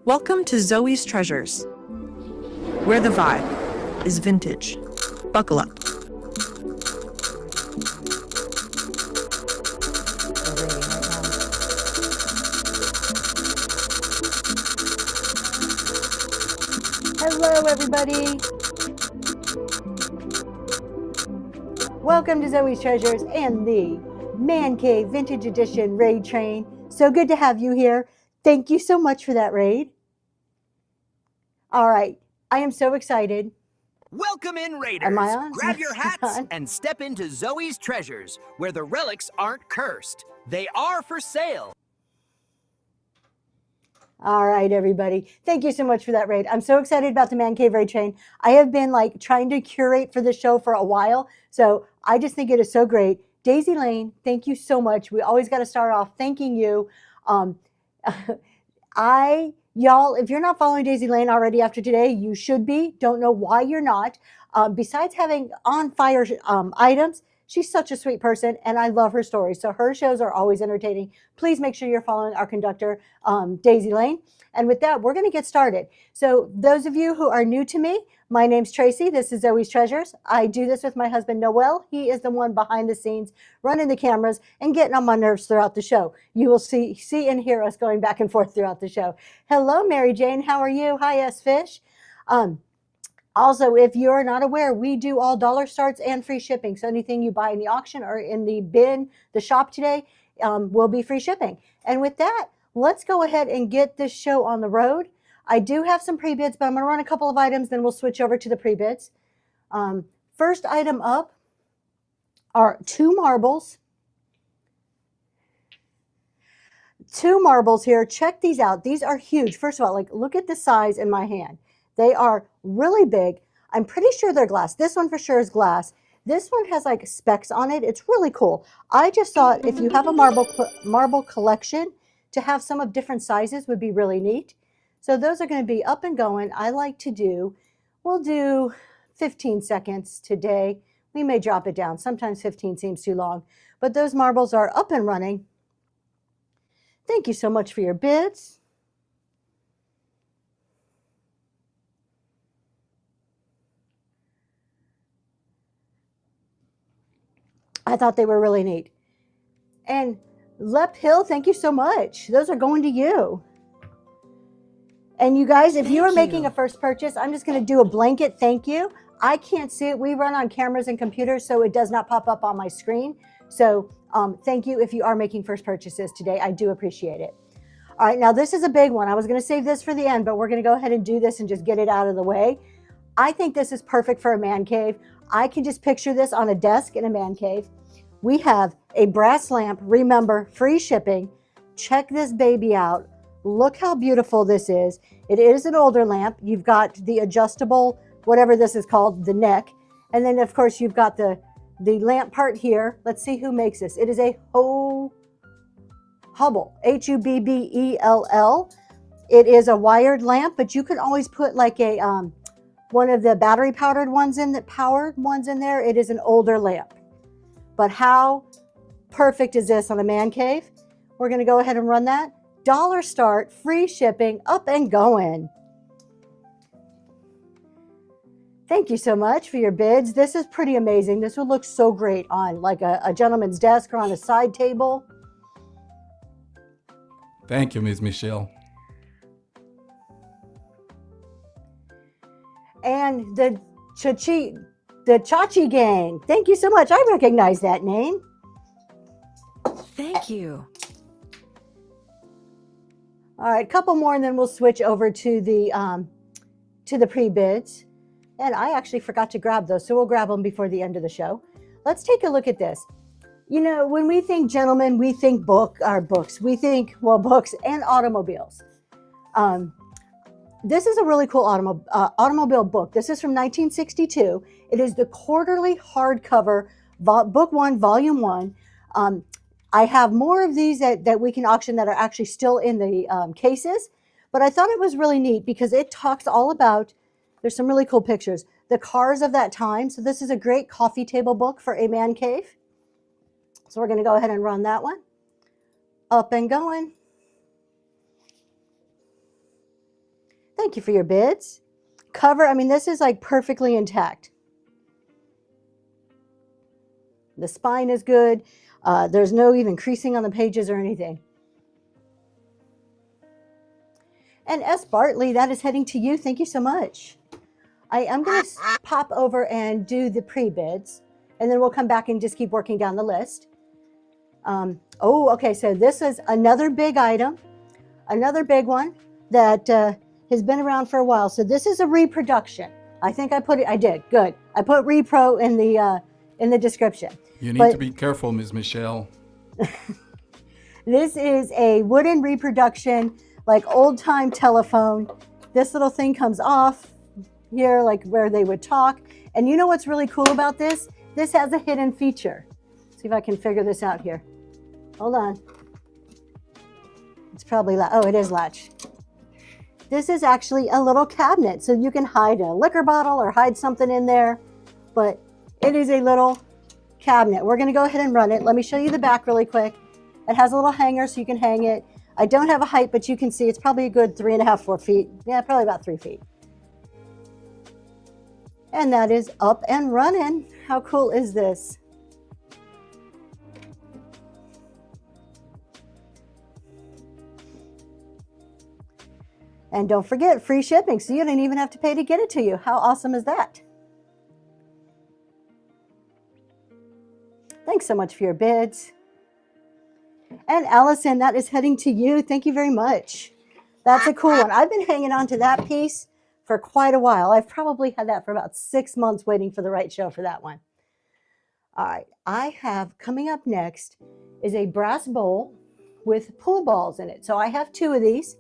Welcome to Zoe's Treasures, where the vibe is vintage. Buckle up. Hello, everybody. Welcome to Zoe's Treasures and the Man Cave Vintage Edition Raid Train. So good to have you here. Thank you so much for that raid. All right, I am so excited. Welcome in, Raiders. Am I on? Grab your hats and step into Zoe's Treasures, where the relics aren't cursed. They are for sale. All right, everybody. Thank you so much for that raid. I'm so excited about the Man Cave Raid Train. I have been trying to curate for the show for a while, so I just think it is so great. Daisy Lane, thank you so much. We always got to start off thanking you. Y'all, if you're not following Daisy Lane already after today, you should be. Don't know why you're not. Besides having on fire items, she's such a sweet person, and I love her stories. So her shows are always entertaining. Please make sure you're following our conductor, Daisy Lane. And with that, we're going to get started. So those of you who are new to me, my name's Tracy. This is Zoe's Treasures. I do this with my husband, Noel. He is the one behind the scenes, running the cameras and getting on my nerves throughout the show. You will see and hear us going back and forth throughout the show. Hello, Mary Jane. How are you? Hi, S. Fish. Also, if you're not aware, we do all dollar starts and free shipping. So anything you buy in the auction or in the bin, the shop today, will be free shipping. And with that, let's go ahead and get this show on the road. I do have some pre-bids, but I'm going to run a couple of items, then we'll switch over to the pre-bids. First item up are two marbles. Two marbles here. Check these out. These are huge. First of all, look at the size in my hand. They are really big. I'm pretty sure they're glass. This one for sure is glass. This one has specks on it. It's really cool. I just thought if you have a marble collection, to have some of different sizes would be really neat. So those are going to be up and going. We'll do 15 seconds today. We may drop it down. Sometimes 15 seems too long. But those marbles are up and running. Thank you so much for your bids. I thought they were really neat. And Lep Hill, thank you so much. Those are going to you. And you guys, if you are making a first purchase, I'm just going to do a blanket thank you. I can't see it. We run on cameras and computers, so it does not pop up on my screen. So thank you if you are making first purchases today. I do appreciate it. All right, now this is a big one. I was going to save this for the end, but we're going to go ahead and do this and just get it out of the way. I think this is perfect for a man cave. I can just picture this on a desk in a man cave. We have a brass lamp. Remember, free shipping. Check this baby out. Look how beautiful this is. It is an older lamp. You've got the adjustable, whatever this is called, the neck. And then, of course, you've got the lamp part here. Let's see who makes this. It is a Hubbell, Hubbell. It is a wired lamp, but you can always put one of the battery powered ones in there. It is an older lamp. But how perfect is this on a man cave? We're going to go ahead and run that. Dollar start, free shipping, up and going. Thank you so much for your bids. This is pretty amazing. This would look so great on a gentleman's desk or on a side table. Thank you, Ms. Michelle. And the Chachi Gang. Thank you so much. I recognize that name. Thank you. All right, a couple more and then we'll switch over to the pre-bids. And I actually forgot to grab those, so we'll grab them before the end of the show. Let's take a look at this. You know, when we think gentlemen, we think books. We think, books and automobiles. This is a really cool automobile book. This is from 1962. It is the quarterly hardcover, book 1, volume 1. I have more of these that we can auction that are actually still in the cases, but I thought it was really neat because it talks all about, there's some really cool pictures, the cars of that time. So this is a great coffee table book for a man cave. So we're going to go ahead and run that one. Up and going. Thank you for your bids. Cover, I mean, this is like perfectly intact. The spine is good. There's no even creasing on the pages or anything. And S. Bartley, that is heading to you. Thank you so much. I am going to pop over and do the pre-bids, and then we'll come back and just keep working down the list. Okay, so this is another big item, another big one that has been around for a while. So this is a reproduction. I think I put it, I did, good. I put repro in the description. You need to be careful, Ms. Michelle. This is a wooden reproduction, like old-time telephone. This little thing comes off here, like where they would talk. And you know what's really cool about this? This has a hidden feature. See if I can figure this out here. Hold on. It's probably, oh, it is latch. This is actually a little cabinet, so you can hide a liquor bottle or hide something in there, but it is a little cabinet. We're going to go ahead and run it. Let me show you the back really quick. It has a little hanger so you can hang it. I don't have a height, but you can see it's probably a good 3.5, 4 feet. Yeah, probably about 3 feet. And that is up and running. How cool is this? And don't forget, free shipping, so you didn't even have to pay to get it to you. How awesome is that? Thanks so much for your bids. And Allison, that is heading to you. Thank you very much. That's a cool one. I've been hanging on to that piece for quite a while. I've probably had that for about 6 months waiting for the right show for that one. All right, I have coming up next is a brass bowl with pool balls in it. So I have 2 of these.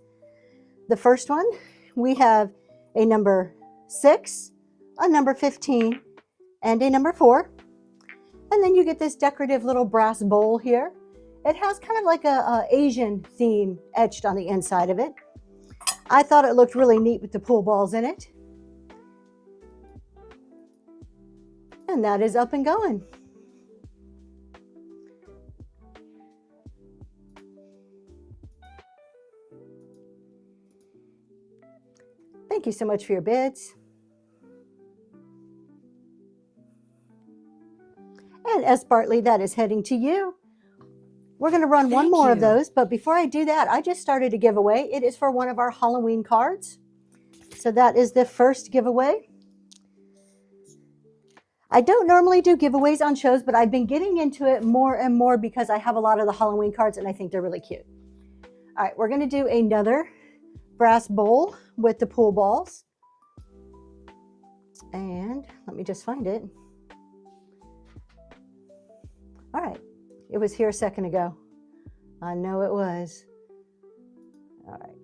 The first one, we have a number 6, a number 15, and a number 4. And then you get this decorative little brass bowl here. It has kind of like a Asian theme etched on the inside of it. I thought it looked really neat with the pool balls in it. And that is up and going. Thank you so much for your bids. And S. Bartley, that is heading to you. We're going to run one more of those, but before I do that, I just started a giveaway. It is for one of our Halloween cards. So that is the first giveaway. I don't normally do giveaways on shows, but I've been getting into it more and more because I have a lot of the Halloween cards and I think they're really cute. All right, we're going to do another brass bowl with the pool balls. And let me just find it. All right, it was here a second ago. I know it was. All right.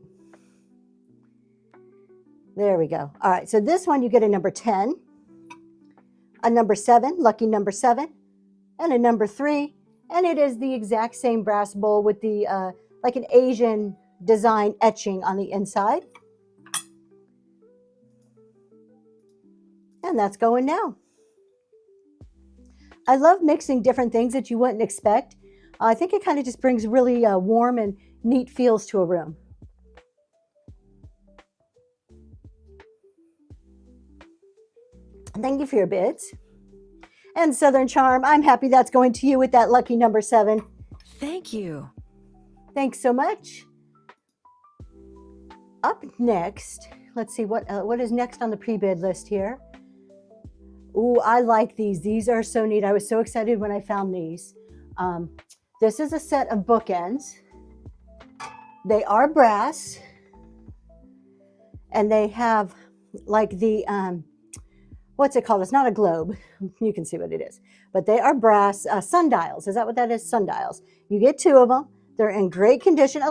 There we go. All right, so this one you get a number 10, a number 7, lucky number 7, and a number 3. And it is the exact same brass bowl with the, like an Asian design etching on the inside. And that's going now. I love mixing different things that you wouldn't expect. I think it kind of just brings really warm and neat feels to a room. Thank you for your bids. And Southern Charm, I'm happy that's going to you with that lucky number 7. Thank you. Thanks so much. Up next, let's see what is next on the pre-bid list here. Ooh, I like these. These are so neat. I was so excited when I found these. This is a set of bookends. They are brass. And they have like the, what's it called? It's not a globe. You can see what it is. But they are brass sundials. Is that what that is? Sundials. You get 2 of them. They're in great condition. A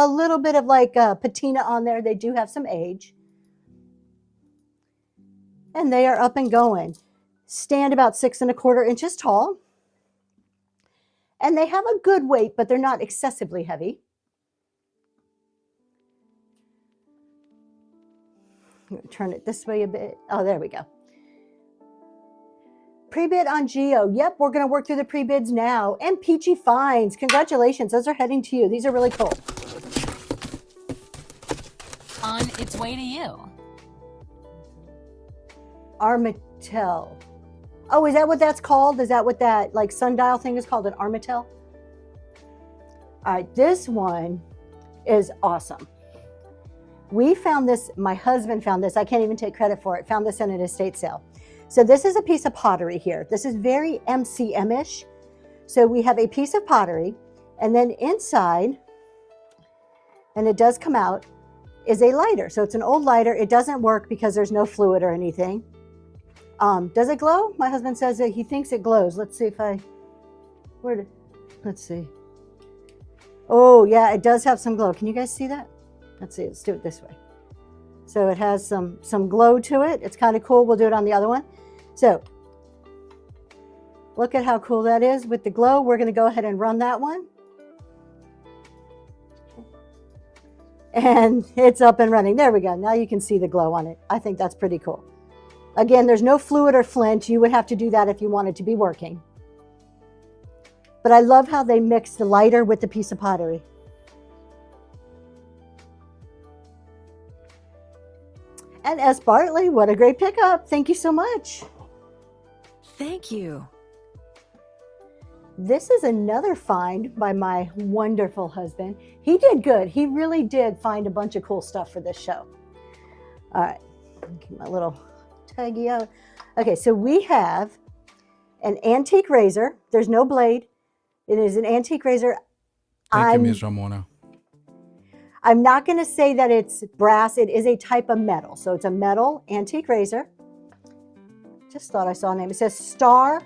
little bit of like patina on there. They do have some age. And they are up and going. Stand about 6 1/4 inches tall. And they have a good weight, but they're not excessively heavy. I'm going to turn it this way a bit. Oh, there we go. Pre-bid on Geo. Yep, we're going to work through the pre-bids now. And Peachy Finds. Congratulations. Those are heading to you. These are really cool. On its way to you. Armatel. Oh, is that what that's called? Is that what that like sundial thing is called? An Armatel? All right, this one is awesome. We found this, my husband found this. I can't even take credit for it. Found this in an estate sale. So this is a piece of pottery here. This is very MCM-ish. So we have a piece of pottery, and then inside, and it does come out, is a lighter. So it's an old lighter. It doesn't work because there's no fluid or anything. Does it glow? My husband says that he thinks it glows. Let's see if let's see. Oh yeah, it does have some glow. Can you guys see that? Let's see, let's do it this way. So it has some glow to it. It's kind of cool. We'll do it on the other one. So look at how cool that is with the glow. We're going to go ahead and run that one. And it's up and running. There we go. Now you can see the glow on it. I think that's pretty cool. Again, there's no fluid or flint. You would have to do that if you wanted to be working. But I love how they mix the lighter with the piece of pottery. And S. Bartley, what a great pickup. Thank you so much. Thank you. This is another find by my wonderful husband. He did good. He really did find a bunch of cool stuff for this show. All right, get my little taggy out. Okay, so we have an antique razor. There's no blade. It is an antique razor. Thank you, Ms. Ramona. I'm not going to say that it's brass. It is a type of metal. So it's a metal antique razor. Just thought I saw a name. It says Star.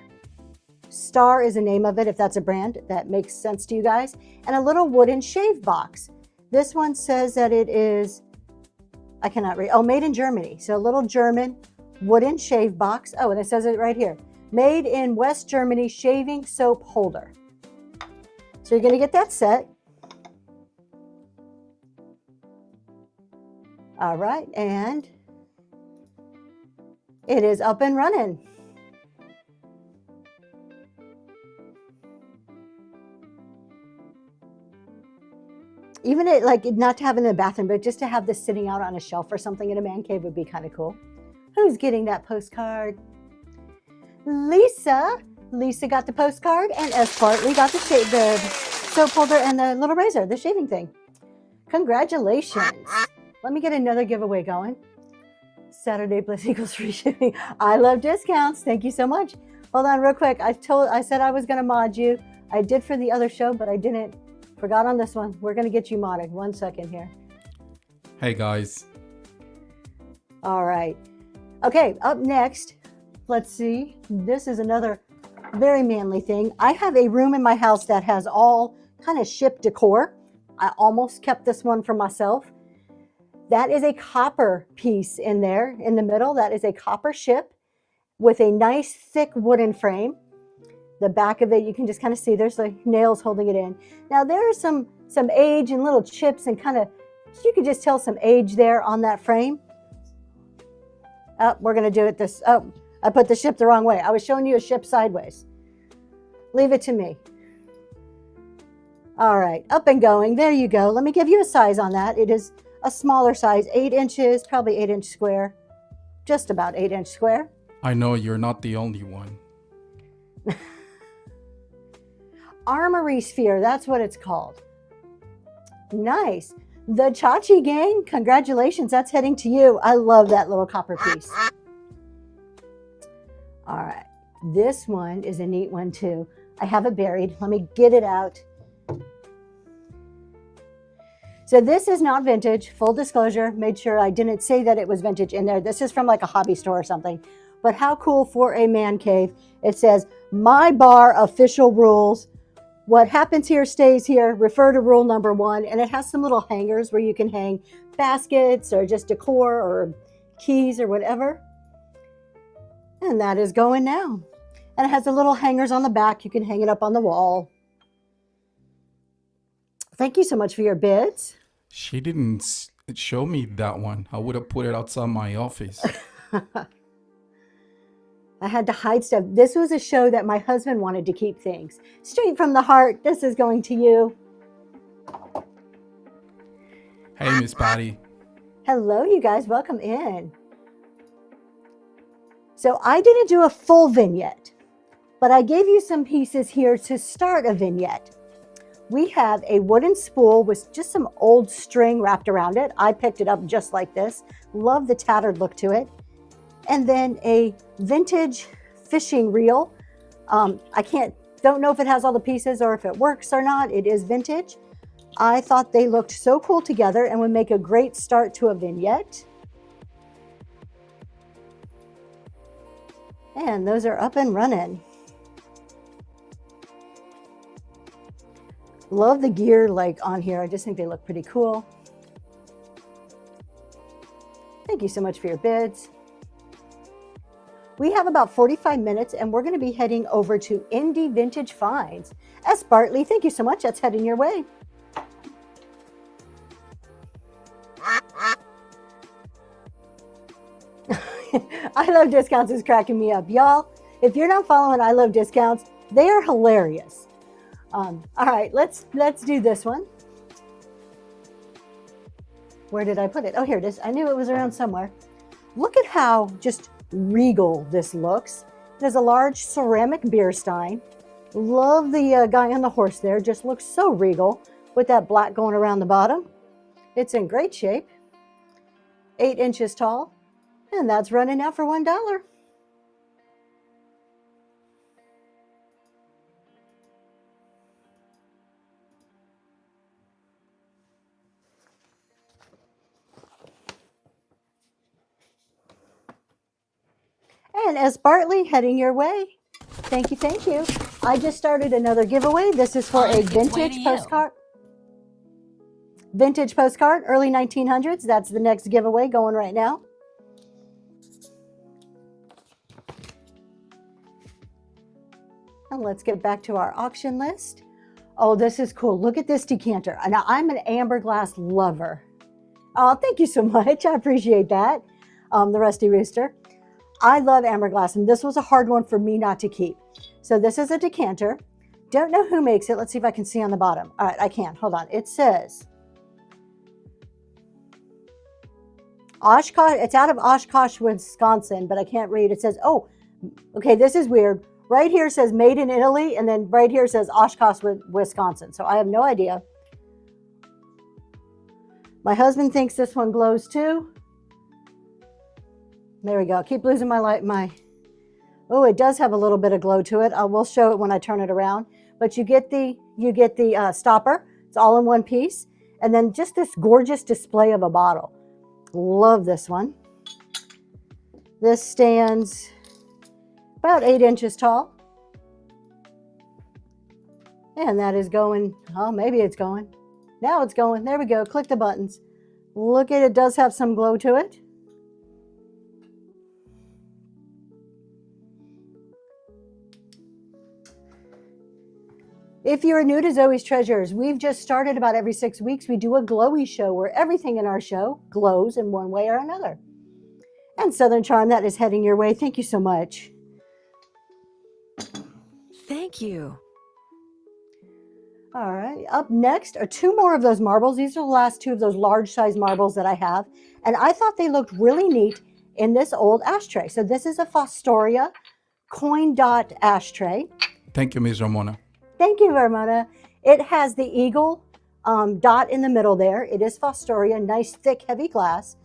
Star is the name of it, if that's a brand that makes sense to you guys. And a little wooden shave box. This one says that it is, I cannot read. Oh, made in Germany. So a little German wooden shave box. Oh, and it says it right here. Made in West Germany shaving soap holder. So you're going to get that set. All right, and it is up and running. Even it, like not to have it in the bathroom, but just to have this sitting out on a shelf or something in a man cave would be kind of cool. Who's getting that postcard? Lisa. Lisa got the postcard, and S. Bartley got the soap holder and the little razor, the shaving thing. Congratulations. Let me get another giveaway going. Saturday Bliss equals free shipping. I love discounts. Thank you so much. Hold on real quick. I said I was going to mod you. I did for the other show, but I didn't. Forgot on this one. We're going to get you modded. 1 second here. Hey, guys. All right. Okay, up next, let's see. This is another very manly thing. I have a room in my house that has all kind of ship decor. I almost kept this one for myself. That is a copper piece in there in the middle. That is a copper ship with a nice thick wooden frame. The back of it, you can just kind of see there's like nails holding it in. Now there is some age and little chips and kind of, you could just tell some age there on that frame. Oh, we're going to do it this. Oh, I put the ship the wrong way. I was showing you a ship sideways. Leave it to me. All right, up and going. There you go. Let me give you a size on that. It is a smaller size, 8 inches, probably 8-inch square. Just about 8-inch square. I know you're not the only one. Armory sphere, that's what it's called. Nice. The Chachi gang, congratulations. That's heading to you. I love that little copper piece. All right. This one is a neat one too. I have it buried. Let me get it out. So this is not vintage, full disclosure. Made sure I didn't say that it was vintage in there. This is from like a hobby store or something. But how cool for a man cave. It says, my bar official rules. What happens here stays here. Refer to rule number 1. And it has some little hangers where you can hang baskets or just decor or keys or whatever. And that is going now. And it has the little hangers on the back. You can hang it up on the wall. Thank you so much for your bids. She didn't show me that one. I would have put it outside my office. I had to hide stuff. This was a show that my husband wanted to keep things. Straight from the heart, this is going to you. Hey, Miss Patty. Hello, you guys. Welcome in. So I didn't do a full vignette, but I gave you some pieces here to start a vignette. We have a wooden spool with just some old string wrapped around it. I picked it up just like this. Love the tattered look to it. And then a vintage fishing reel. Don't know if it has all the pieces or if it works or not. It is vintage. I thought they looked so cool together and would make a great start to a vignette. And those are up and running. Love the gear like on here. I just think they look pretty cool. Thank you so much for your bids. We have about 45 minutes and we're going to be heading over to Indie Vintage Finds. S. Bartley, thank you so much. That's heading your way. I Love Discounts is cracking me up. Y'all, if you're not following I Love Discounts, they are hilarious. All right, let's do this one. Where did I put it? Oh, here it is. I knew it was around somewhere. Look at how just regal this looks. There's a large ceramic beer stein. Love the guy on the horse there. Just looks so regal with that black going around the bottom. It's in great shape. 8 inches tall. And that's running out for $1. And S. Bartley, heading your way. Thank you, thank you. I just started another giveaway. This is for a vintage postcard. Vintage postcard, early 1900s. That's the next giveaway going right now. And let's get back to our auction list. Oh, this is cool. Look at this decanter. Now, I'm an amber glass lover. Oh, thank you so much. I appreciate that. The Rusty Rooster. I love amber glass, and this was a hard one for me not to keep. So this is a decanter. Don't know who makes it. Let's see if I can see on the bottom. All right, I can. Hold on. It says Oshkosh. It's out of Oshkosh, Wisconsin, but I can't read. It says, oh, okay, this is weird. Right here says made in Italy, and then right here says Oshkosh, Wisconsin. So I have no idea. My husband thinks this one glows too. There we go. I keep losing my light. Oh, it does have a little bit of glow to it. I will show it when I turn it around. But you get the stopper. It's all in one piece, and then just this gorgeous display of a bottle. Love this one. This stands about 8 inches tall. And that is going, oh, maybe it's going. Now it's going. There we go. Click the buttons. Look at it. It does have some glow to it. If you're new to Zoe's Treasures, we've just started about every 6 weeks. We do a glowy show where everything in our show glows in one way or another. And Southern Charm, that is heading your way. Thank you so much. Thank you. All right, up next are 2 more of those marbles. These are the last 2 of those large size marbles that I have. And I thought they looked really neat in this old ashtray. So this is a Fostoria coin dot ashtray. Thank you, Ms. Ramona. Thank you, Ramona. It has the eagle dot in the middle there. It is Fostoria, nice, thick, heavy glass.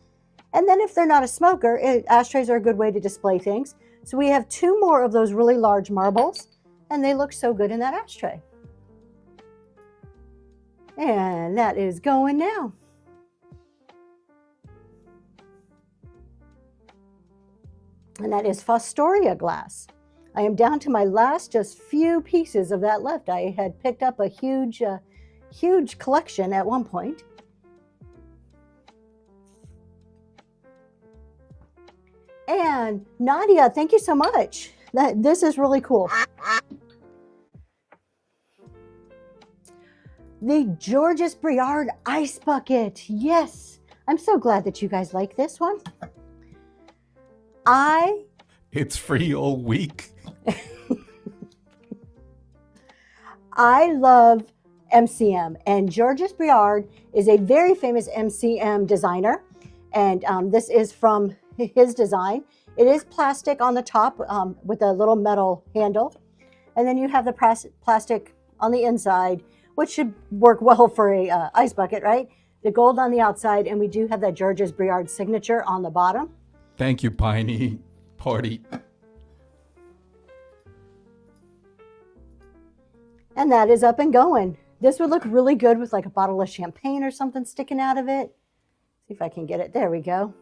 And then if they're not a smoker, ashtrays are a good way to display things. So we have 2 more of those really large marbles, and they look so good in that ashtray. And that is going now. And that is Fostoria glass. I am down to my last just few pieces of that left. I had picked up a huge collection at one point. And Nadia, thank you so much. This is really cool. The Georges Briard Ice Bucket. Yes, I'm so glad that you guys like this one. It's free all week. I love MCM, and Georges Briard is a very famous MCM designer, And this is from his design. It is plastic on the top with a little metal handle. And then you have the plastic on the inside, which should work well for a ice bucket, right? The gold on the outside, and we do have that Georges Briard signature on the bottom. Thank you, Piney Party. And that is up and going. This would look really good with like a bottle of champagne or something sticking out of it. See if I can get it. There we go.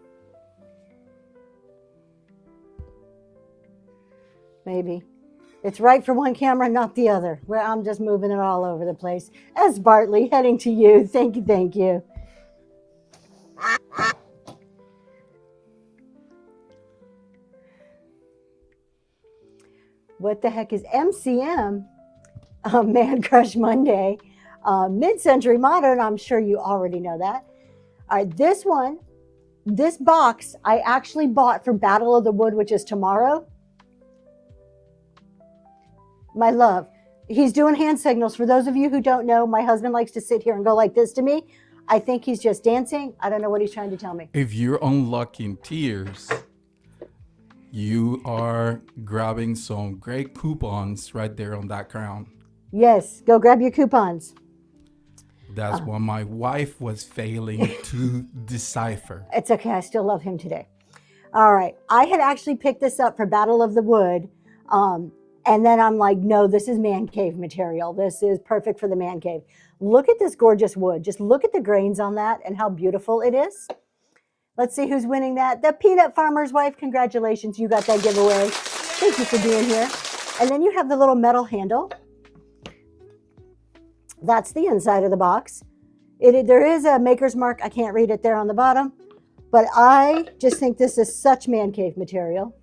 Maybe. It's right for one camera, not the other. Where I'm just moving it all over the place. S. Bartley, heading to you. Thank you, thank you. What the heck is MCM? Man Crush Monday. Mid-Century Modern, I'm sure you already know that. All right, this box, I actually bought for Battle of the Wood, which is tomorrow. My love, he's doing hand signals. For those of you who don't know, my husband likes to sit here and go like this to me. I think he's just dancing. I don't know what he's trying to tell me. If you're unlocking tiers, you are grabbing some great coupons right there on that crown. Yes, go grab your coupons. That's what my wife was failing to decipher. It's okay. I still love him today. All right. I had actually picked this up for Battle of the Wood. And then I'm like, no, this is man cave material. This is perfect for the man cave. Look at this gorgeous wood. Just look at the grains on that and how beautiful it is. Let's see who's winning that. The Peanut Farmer's Wife. Congratulations. You got that giveaway. Thank you for being here. And then you have the little metal handle. That's the inside of the box. There is a maker's mark. I can't read it there on the bottom. But I just think this is such man cave material.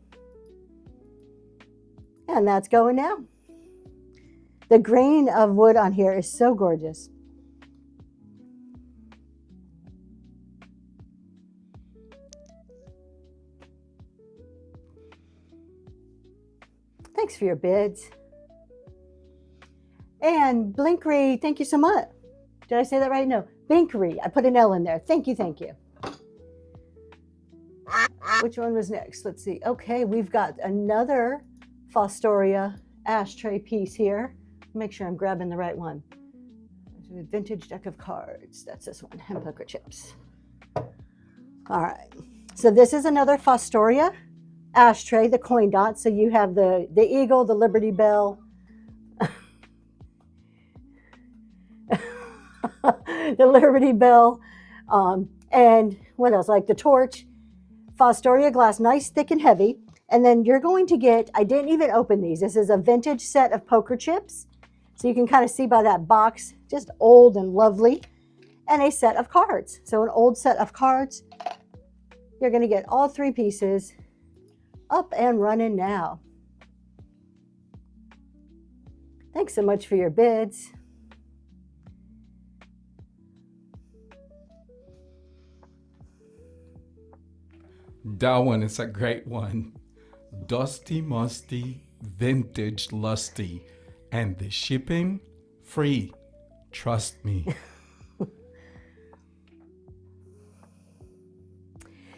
And that's going now. The grain of wood on here is so gorgeous. Thanks for your bids. And Blinkry, thank you so much. Did I say that right? No, Blinkry. I put an L in there. Thank you, thank you. Which one was next? Let's see. Okay, we've got another Fostoria ashtray piece here. Make sure I'm grabbing the right one. Vintage deck of cards. That's this one. And poker chips. All right. So this is another Fostoria ashtray, the coin dot. So you have the eagle, the Liberty Bell, the Liberty Bell, and what else? Like the torch. Fostoria glass, nice, thick, and heavy. And then you're going to get, I didn't even open these. This is a vintage set of poker chips. So you can kind of see by that box, just old and lovely. And a set of cards. So an old set of cards. You're going to get all three pieces up and running now. Thanks so much for your bids. That one is a great one. Dusty Musty, Vintage Lusty, and the shipping free. Trust me.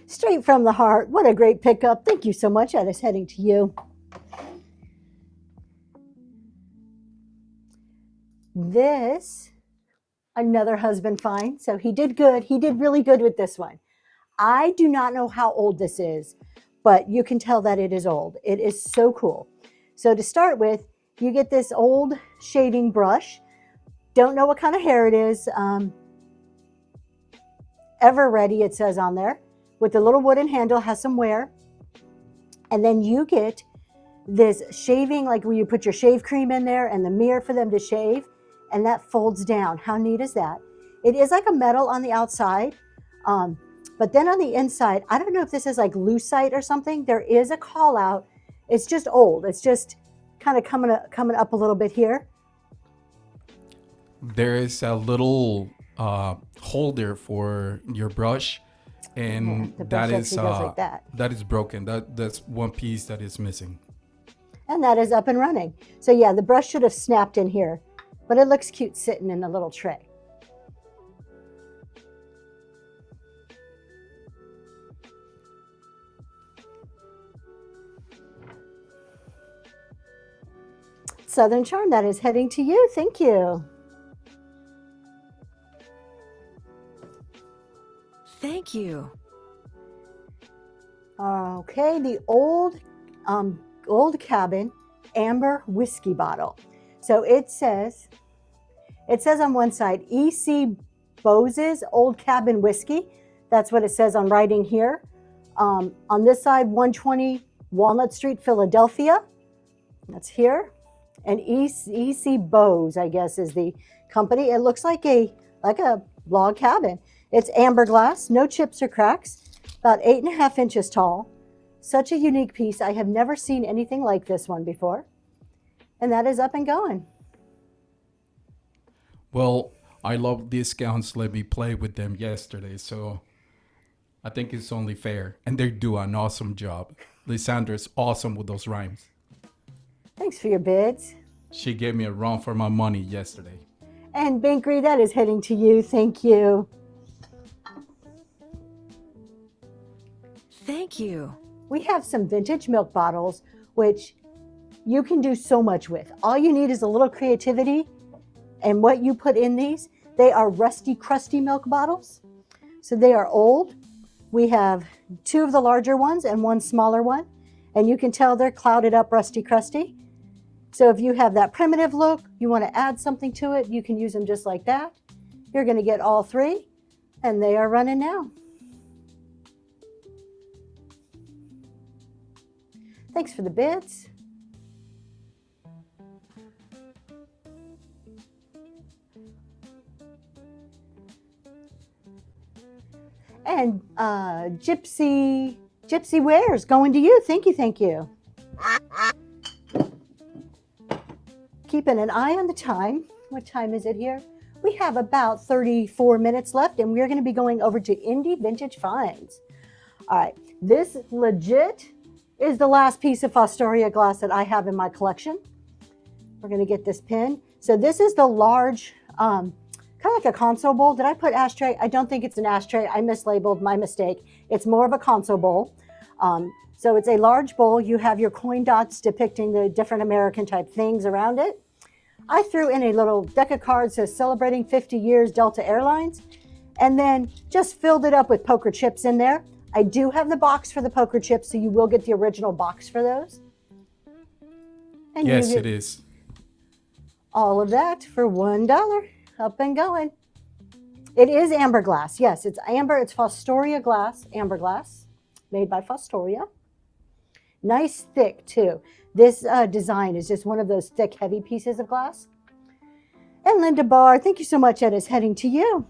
Straight from the heart. What a great pickup. Thank you so much. That is heading to you. This, another husband find. So he did good. He did really good with this one. I do not know how old this is, but you can tell that it is old. It is so cool. So to start with, you get this old shaving brush. Don't know what kind of hair it is. Ever Ready, it says on there. With the little wooden handle, has some wear. And then you get this shaving, like where you put your shave cream in there and the mirror for them to shave. And that folds down. How neat is that? It is like a metal on the outside. But then on the inside, I don't know if this is like lucite or something. There is a call out. It's just old. It's just kind of coming up a little bit here. There is a little holder for your brush, and the brush that is actually goes like that. that is broken. That's one piece that is missing. And that is up and running. So yeah, the brush should have snapped in here, but it looks cute sitting in the little tray. Southern Charm, that is heading to you. Thank you. Thank you. Okay, the old cabin amber whiskey bottle. So it says on one side, E.C. Bose's Old Cabin Whiskey. That's what it says on writing here. On this side, 120 Walnut Street, Philadelphia. That's here. And E.C. Bose, I guess, is the company. It looks like a log cabin. It's amber glass, no chips or cracks, about 8.5 inches tall. Such a unique piece. I have never seen anything like this one before. And that is up and going. Well, I love discounts. Let me play with them yesterday, so I think it's only fair. And they do an awesome job. Lysandra's awesome with those rhymes. Thanks for your bids. She gave me a run for my money yesterday. And Binkery, that is heading to you. Thank you. Thank you. We have some vintage milk bottles, which you can do so much with. All you need is a little creativity and what you put in these. They are rusty, crusty milk bottles. So they are old. We have 2 of the larger ones and 1 smaller one. And you can tell they're clouded up, rusty, crusty. So if you have that primitive look, you want to add something to it, you can use them just like that. You're going to get all 3, and they are running now. Thanks for the bids. And Gypsy Wares going to you. Thank you, thank you. Keeping an eye on the time. What time is it here? We have about 34 minutes left, and we're going to be going over to Indie Vintage Finds. All right, this legit is the last piece of Fostoria glass that I have in my collection. We're going to get this pin. So this is the large, kind of like a console bowl. Did I put ashtray? I don't think it's an ashtray. I mislabeled, my mistake. It's more of a console bowl. So it's a large bowl. You have your coin dots depicting the different American type things around it. I threw in a little deck of cards that says celebrating 50 years Delta Airlines, and then just filled it up with poker chips in there. I do have the box for the poker chips, so you will get the original box for those. And Yes, it is. all of that for $1. Up and going. It is amber glass. Yes, it's amber. It's Fostoria glass, amber glass, made by Fostoria. Nice thick too. This design is just one of those thick, heavy pieces of glass. And Linda Barr, thank you so much. That is heading to you.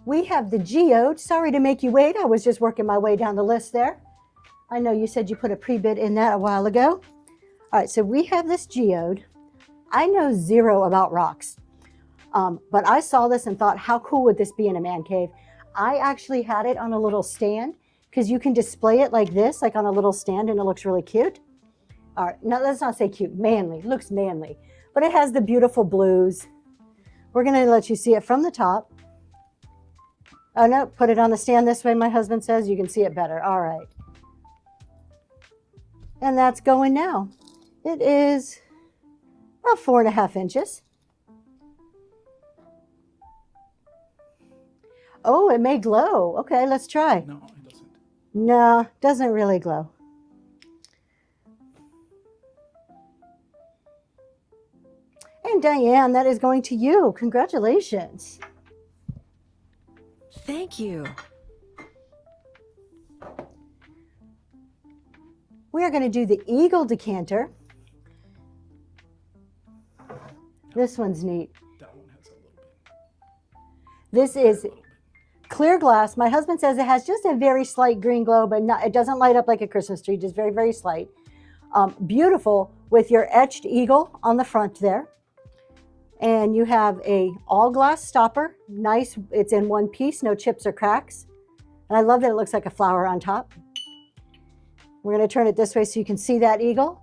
We have the geode. Sorry to make you wait. I was just working my way down the list there. I know you said you put a pre-bid in that a while ago. All right, so we have this geode. I know 0 about rocks, but I saw this and thought, how cool would this be in a man cave? I actually had it on a little stand because you can display it like this, like on a little stand, and it looks really cute. All right, no, let's not say cute, manly. It looks manly, but it has the beautiful blues. We're gonna let you see it from the top. Oh no, put it on the stand this way, my husband says. You can see it better. All right. And that's going now. It is about 4.5 inches. Oh, it may glow. Okay, let's try. No, it doesn't. No, doesn't really glow. And Diane, that is going to you. Congratulations. Thank you. We are going to do the Eagle decanter. This one's neat. That one has a little bit. This is clear glass. My husband says it has just a very slight green glow, but not, it doesn't light up like a Christmas tree, just very, very slight. Beautiful with your etched eagle on the front there. And you have a all glass stopper. Nice, it's in one piece, no chips or cracks. And I love that it looks like a flower on top. We're going to turn it this way so you can see that eagle.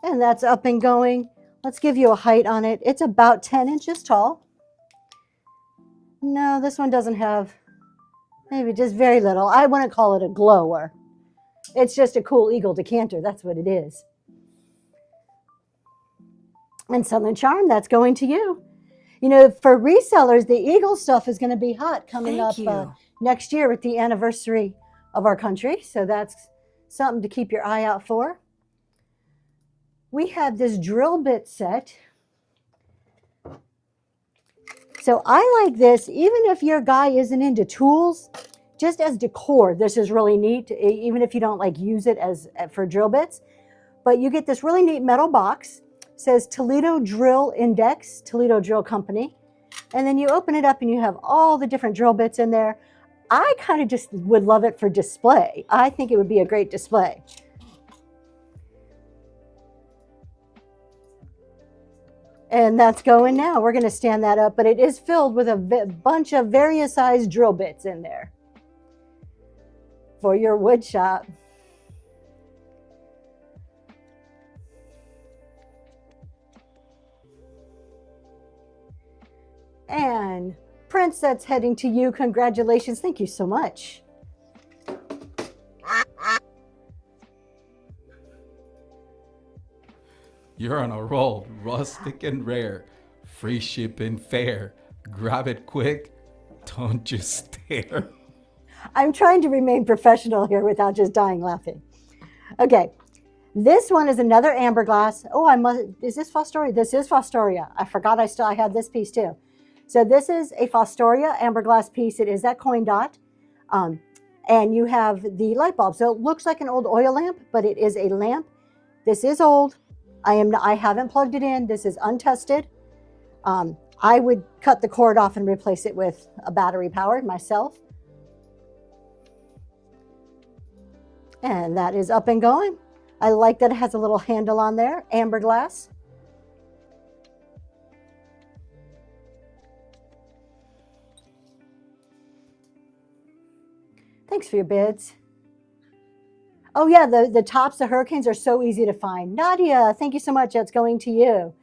And that's up and going. Let's give you a height on it. It's about 10 inches tall. No, this one doesn't have Maybe just very little. I wouldn't call it a glower. It's just a cool eagle decanter. That's what it is. And Southern Charm, that's going to you. You know, for resellers, the eagle stuff is going to be hot coming Thank up you. next year with the anniversary of our country. So that's something to keep your eye out for. We have this drill bit set. So I like this, even if your guy isn't into tools, just as decor, this is really neat, even if you don't like use it as for drill bits. But you get this really neat metal box, says Toledo Drill Index, Toledo Drill Company. And then you open it up and you have all the different drill bits in there. I kind of just would love it for display. I think it would be a great display. And that's going now. We're going to stand that up, but it is filled with a bunch of various sized drill bits in there for your wood shop. And Prince, that's heading to you. Congratulations. Thank you so much. You're on a roll. Rustic and rare. Free shipping fair. Grab it quick. Don't just stare. I'm trying to remain professional here without just dying laughing. Okay. This one is another amber glass. Oh, is this Fostoria? This is Fostoria. I forgot I had this piece too. So this is a Fostoria amber glass piece. It is that coin dot. And you have the light bulb. So it looks like an old oil lamp, but it is a lamp. This is old. I haven't plugged it in. This is untested. I would cut the cord off and replace it with a battery powered myself. And that is up and going. I like that it has a little handle on there, amber glass. Thanks for your bids. Oh yeah, the tops of hurricanes are so easy to find. Nadia, thank you so much. That's going to you.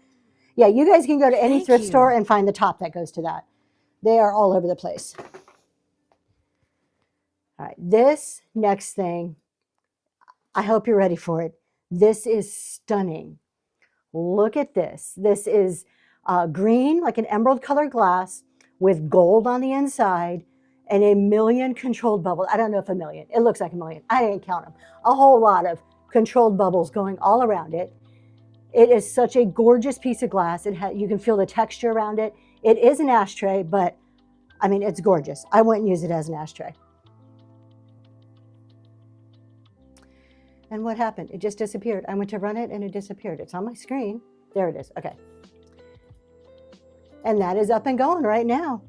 Yeah, you guys can go to any thrift store and find the top that goes to that. They are all over the place. All right, this next thing, I hope you're ready for it. This is stunning. Look at this. This is green, like an emerald colored glass with gold on the inside and 1,000,000 controlled bubbles. I don't know if 1,000,000. It looks like 1,000,000. I didn't count them. A whole lot of controlled bubbles going all around it. It is such a gorgeous piece of glass. You can feel the texture around it. It is an ashtray, but I mean, it's gorgeous. I wouldn't use it as an ashtray. And what happened? It just disappeared. I went to run it and it disappeared. It's on my screen. There it is. Okay. And that is up and going right now.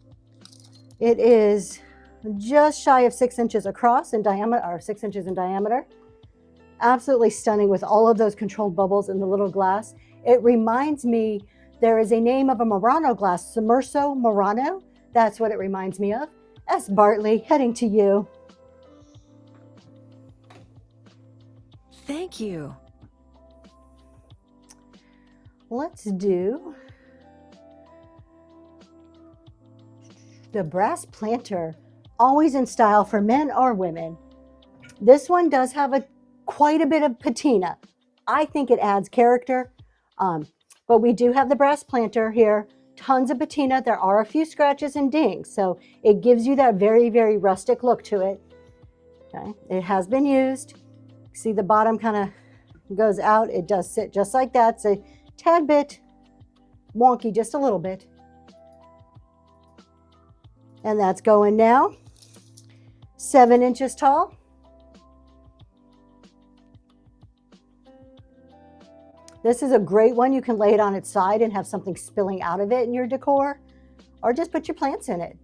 It is just shy of 6 inches across in diameter, or 6 inches in diameter. Absolutely stunning with all of those controlled bubbles in the little glass. It reminds me, there is a name of a Murano glass, Sommerso Murano. That's what it reminds me of. S. Bartley, heading to you. Thank you. Let's do the brass planter, always in style for men or women. This one does have quite a bit of patina. I think it adds character, but we do have the brass planter here. Tons of patina. There are a few scratches and dings, so it gives you that very, very rustic look to it. Okay. It has been used. See, the bottom kind of goes out. It does sit just like that. It's a tad bit wonky, just a little bit. And that's going now. 7 inches tall. This is a great one. You can lay it on its side and have something spilling out of it in your decor, or just put your plants in it.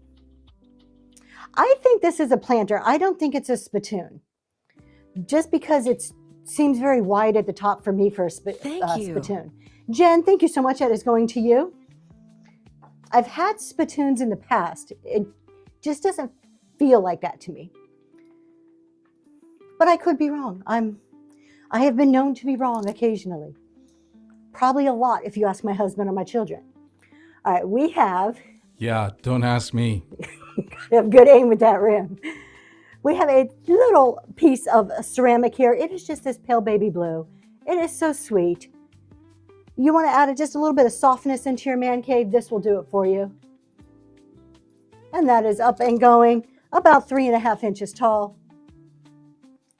I think this is a planter. I don't think it's a spittoon. Just because it seems very wide at the top for me for a spittoon. Jen, thank you so much. That is going to you. I've had spittoons in the past. It just doesn't feel like that to me. But I could be wrong. I have been known to be wrong occasionally. Probably a lot if you ask my husband or my children. All right, we have... Yeah, don't ask me. have good aim with that rim. We have a little piece of ceramic here. It is just this pale baby blue. It is so sweet. You want to add just a little bit of softness into your man cave, this will do it for you. And that is up and going, about 3.5 inches tall.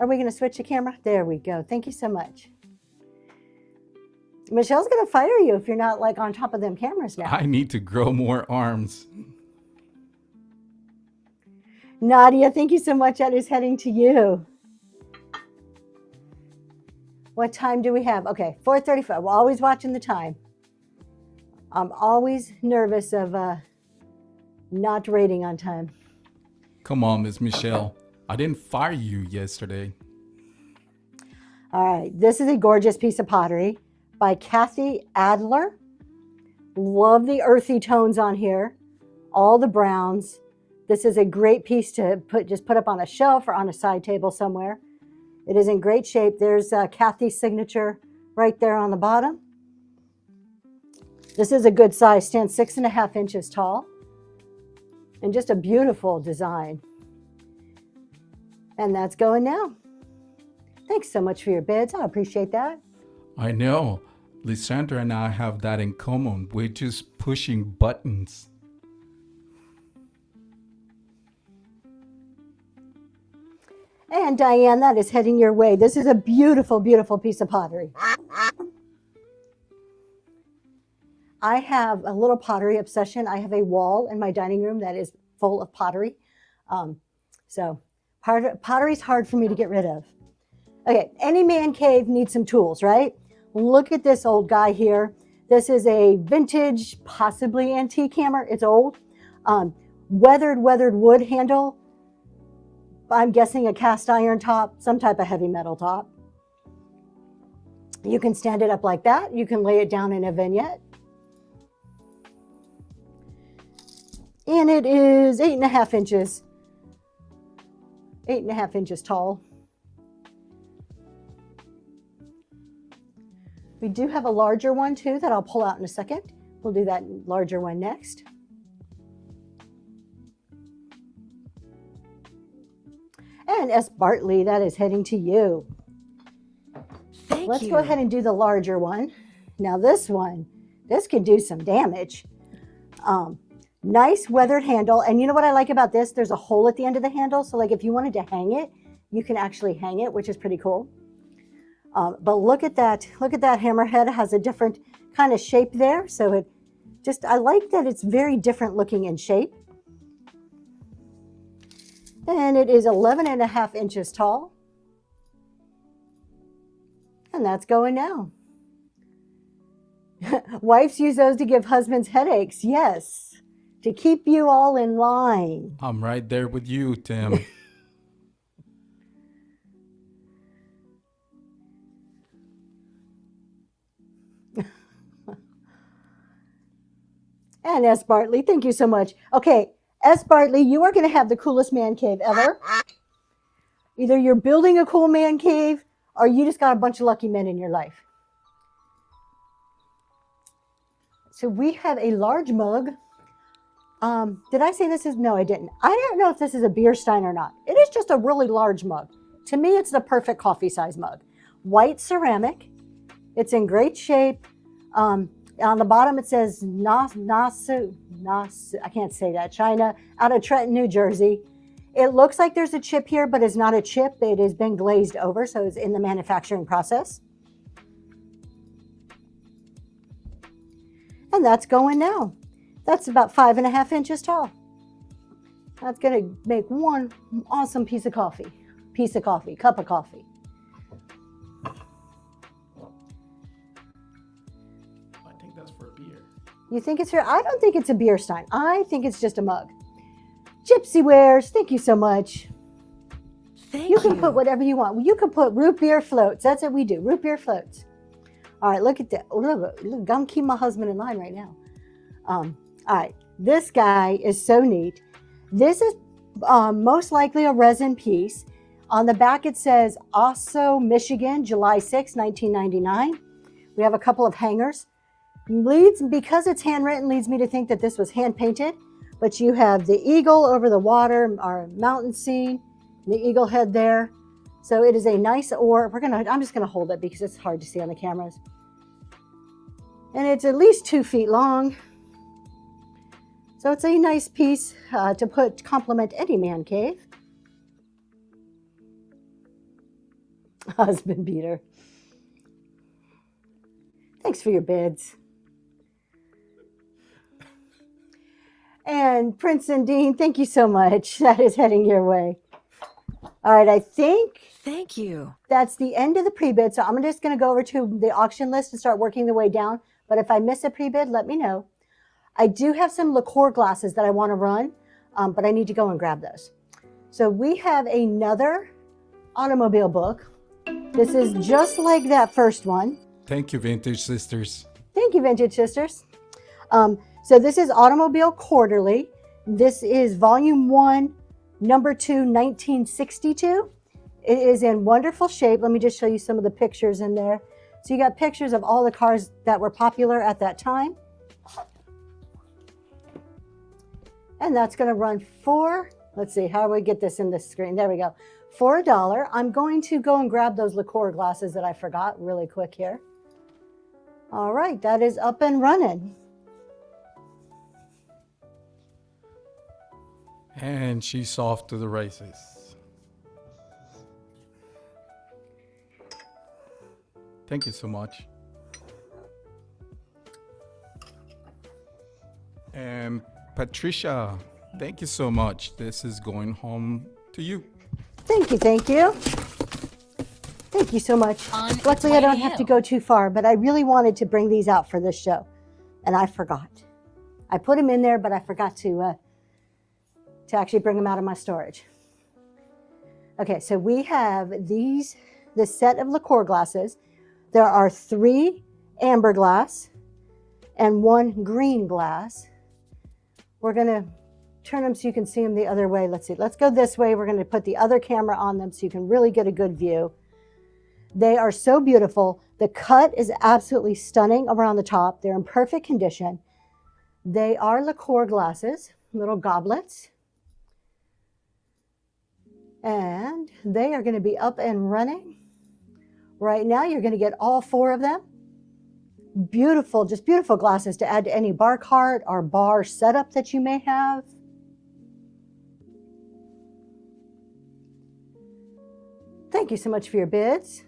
Are we going to switch the camera? There we go. Thank you so much. Michelle's going to fire you if you're not like on top of them cameras now. I need to grow more arms. Nadia, thank you so much. That is heading to you. What time do we have? Okay, 4:35. We're always watching the time. I'm always nervous of not rating on time. Come on, Miss Michelle. I didn't fire you yesterday. All right, this is a gorgeous piece of pottery by Kathy Adler. Love the earthy tones on here, all the browns. This is a great piece to put up on a shelf or on a side table somewhere. It is in great shape. There's Kathy's signature right there on the bottom. This is a good size, stands 6.5 inches tall, and just a beautiful design. And that's going now. Thanks so much for your bids. I appreciate that. I know. Lysandra and I have that in common. We're just pushing buttons. And Diane, that is heading your way. This is a beautiful, beautiful piece of pottery. I have a little pottery obsession. I have a wall in my dining room that is full of pottery. So pottery's hard for me to get rid of. Okay, any man cave needs some tools, right? Look at this old guy here. This is a vintage, possibly antique hammer. It's old. Weathered wood handle. I'm guessing a cast iron top, some type of heavy metal top. You can stand it up like that. You can lay it down in a vignette. And it is 8.5 inches. 8.5 inches tall. We do have a larger one too that I'll pull out in a second. We'll do that larger one next. And S. Bartley, that is heading to you. Let's go ahead and do the larger one. Now this one, this could do some damage. Nice weathered handle. And you know what I like about this? There's a hole at the end of the handle. So like if you wanted to hang it, you can actually hang it, which is pretty cool. But look at that hammerhead. It has a different kind of shape there. So I like that it's very different looking in shape. And it is 11.5 inches tall. And that's going now. Wives use those to give husbands headaches. Yes. To keep you all in line. I'm right there with you, Tim. And S. Bartley, thank you so much. Okay, S. Bartley, you are going to have the coolest man cave ever. Either you're building a cool man cave or you just got a bunch of lucky men in your life. So we have a large mug. Did I say this is? No, I didn't. I don't know if this is a beer stein or not. It is just a really large mug. To me, it's the perfect coffee size mug. White ceramic. It's in great shape. On the bottom, it says Nasu, I can't say that, China, out of Trenton, New Jersey. It looks like there's a chip here, but it's not a chip. It has been glazed over, so it's in the manufacturing process. And that's going now. That's about 5.5 inches tall. That's going to make one awesome cup of coffee. I think that's for beer. You think it's fair? I don't think it's a beer stein. I think it's just a mug. Gypsy Wares, thank you so much. You can put whatever you want. You can put root beer floats. That's what we do, root beer floats. All right, look at that. Look, I'm going to keep my husband in line right now. All right, this guy is so neat. This is most likely a resin piece. On the back it says Osso, Michigan, July 6, 1999. We have a couple of hangers. Because it's handwritten, leads me to think that this was hand painted. But you have the eagle over the water, our mountain scene, the eagle head there. So it is a nice oar. I'm just gonna hold it because it's hard to see on the cameras. And it's at least 2 feet long. So it's a nice piece to complement any man cave. Husband beater. Thanks for your bids. And Prince and Dean, thank you so much. That is heading your way. All right, I think Thank you. that's the end of the pre-bid. So I'm just going to go over to the auction list and start working the way down. But if I miss a pre-bid, let me know. I do have some liqueur glasses that I want to run, but I need to go and grab those. So we have another automobile book. This is just like that first one. Thank you, Vintage Sisters. Thank you, Vintage Sisters. So this is Automobile Quarterly. This is Volume 1, Number 2, 1962. It is in wonderful shape. Let me just show you some of the pictures in there. So you got pictures of all the cars that were popular at that time. And that's going to run for, let's see, how do we get this in the screen? There we go. For $1. I'm going to go and grab those liqueur glasses that I forgot really quick here. All right, that is up and running. And she's off to the races. Thank you so much. And Patricia, thank you so much. This is going home to you. Thank you, thank you. Thank you so much. Luckily, I don't have to go too far, but I really wanted to bring these out for this show, and I forgot. I put them in there, but I forgot to actually bring them out of my storage. Okay, so we have this set of liqueur glasses. There are 3 amber glass and 1 green glass. We're going to turn them so you can see them the other way. Let's see. Let's go this way. We're going to put the other camera on them so you can really get a good view. They are so beautiful. The cut is absolutely stunning around the top. They're in perfect condition. They are liqueur glasses, little goblets. And they are going to be up and running. Right now, you're going to get all 4 of them. Beautiful, just beautiful glasses to add to any bar cart or bar setup that you may have. Thank you so much for your bids.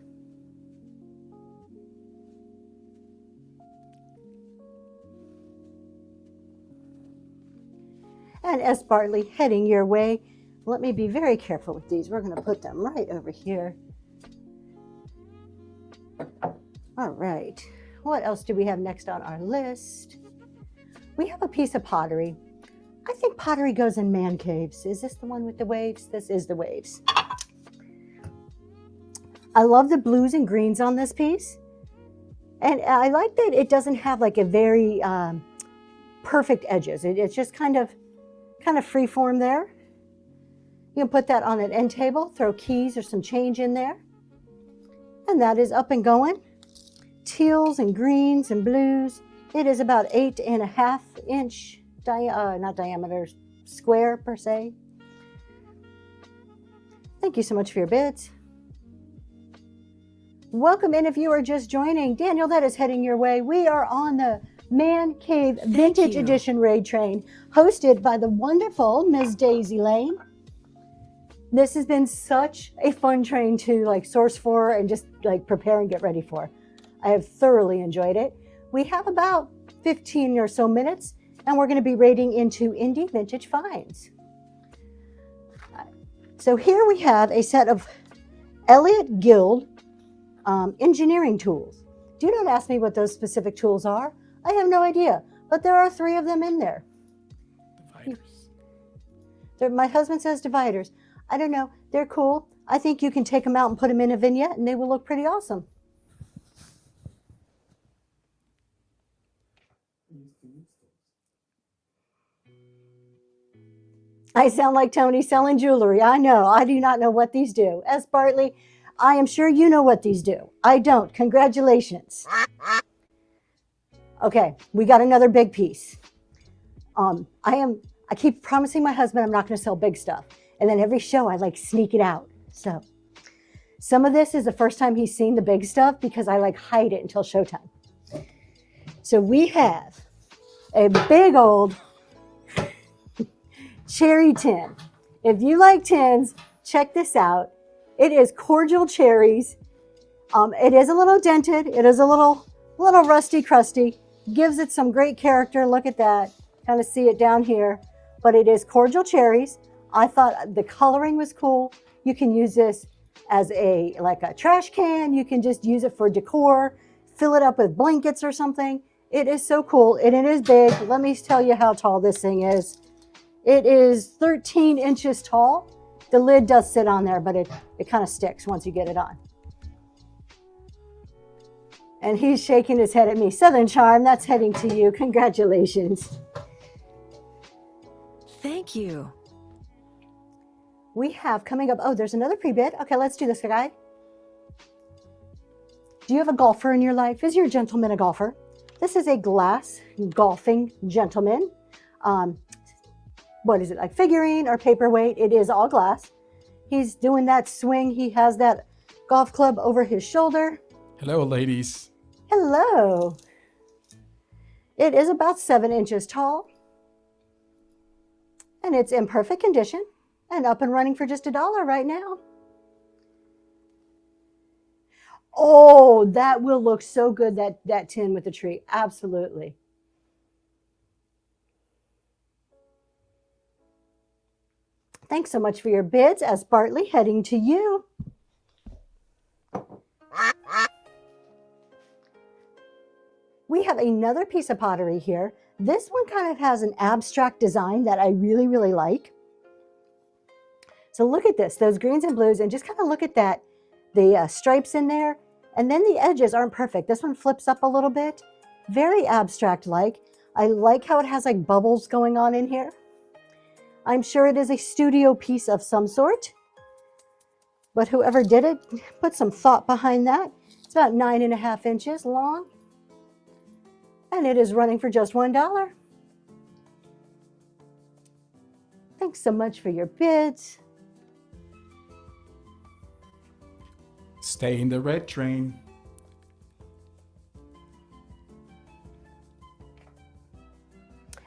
And S. Bartley, heading your way. Let me be very careful with these. We're going to put them right over here. All right. What else do we have next on our list? We have a piece of pottery. I think pottery goes in man caves. Is this the one with the waves? This is the waves. I love the blues and greens on this piece. And I like that it doesn't have like a very perfect edges. It's just kind of free form there. You can put that on an end table, throw keys or some change in there. And that is up and going. Teals and greens and blues. It is about 8.5 inch, not diameter, square per se. Thank you so much for your bids. Welcome in if you are just joining. Daniel, that is heading your way. We are on the Man Cave Vintage Edition Raid Train, hosted by the wonderful Ms. Daisy Lane. This has been such a fun train to source for and just prepare and get ready for. I have thoroughly enjoyed it. We have about 15 or so minutes, and we're going to be raiding into indie vintage finds. So here we have a set of Elliott Guild engineering tools. Do not ask me what those specific tools are. I have no idea, but there are 3 of them in there. Dividers. My husband says dividers. I don't know. They're cool. I think you can take them out and put them in a vignette, and they will look pretty awesome. I sound like Tony selling jewelry. I know. I do not know what these do. S. Bartley, I am sure you know what these do. I don't. Congratulations. Okay, we got another big piece. I I keep promising my husband I'm not going to sell big stuff. And then every show I like sneak it out. So some of this is the first time he's seen the big stuff because I like hide it until showtime. So we have a big old cherry tin. If you like tins, check this out. It is cordial cherries. It is a little dented. It is a little rusty crusty. Gives it some great character. Look at that. Kind of see it down here. But it is cordial cherries. I thought the coloring was cool. You can use this as like a trash can. You can just use it for decor. Fill it up with blankets or something. It is so cool. And it is big. Let me tell you how tall this thing is. It is 13 inches tall. The lid does sit on there, but it kind of sticks once you get it on. And he's shaking his head at me. Southern Charm, that's heading to you. Congratulations. Thank you. We have coming up, oh, there's another pre-bid. Okay, let's do this, guy. Do you have a golfer in your life? Is your gentleman a golfer? This is a glass golfing gentleman. What is it, like figurine or paperweight? It is all glass. He's doing that swing. He has that golf club over his shoulder. Hello, ladies. Hello. It is about 7 inches tall. And it's in perfect condition and up and running for just $1 right now. Oh, that will look so good, that tin with the tree. Absolutely. Thanks so much for your bids. As Bartley, heading to you. We have another piece of pottery here. This one kind of has an abstract design that I really, really like. So look at this, those greens and blues, and just kind of look at that, the stripes in there. And then the edges aren't perfect. This one flips up a little bit. Very abstract-like. I like how it has like bubbles going on in here. I'm sure it is a studio piece of some sort. But whoever did it put some thought behind that. It's about 9.5 inches long. And it is running for just $1. Thanks so much for your bids. Stay in the red train.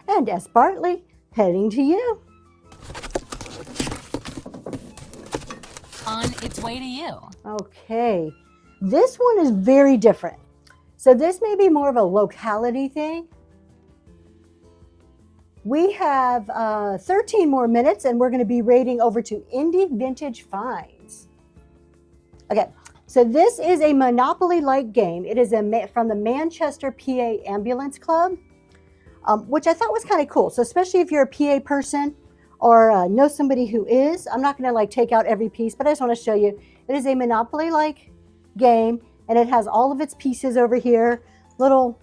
And S. Bartley, heading to you. On its way to you. Okay, this one is very different. So this may be more of a locality thing. We have 13 more minutes and we're going to be raiding over to Indie Vintage Finds. Okay, so this is a Monopoly-like game. It is from the Manchester, PA Ambulance Club, which I thought was kind of cool. So especially if you're a PA person or know somebody who is, I'm not going to like take out every piece, but I just want to show you. It is a Monopoly-like game, and it has all of its pieces over here, little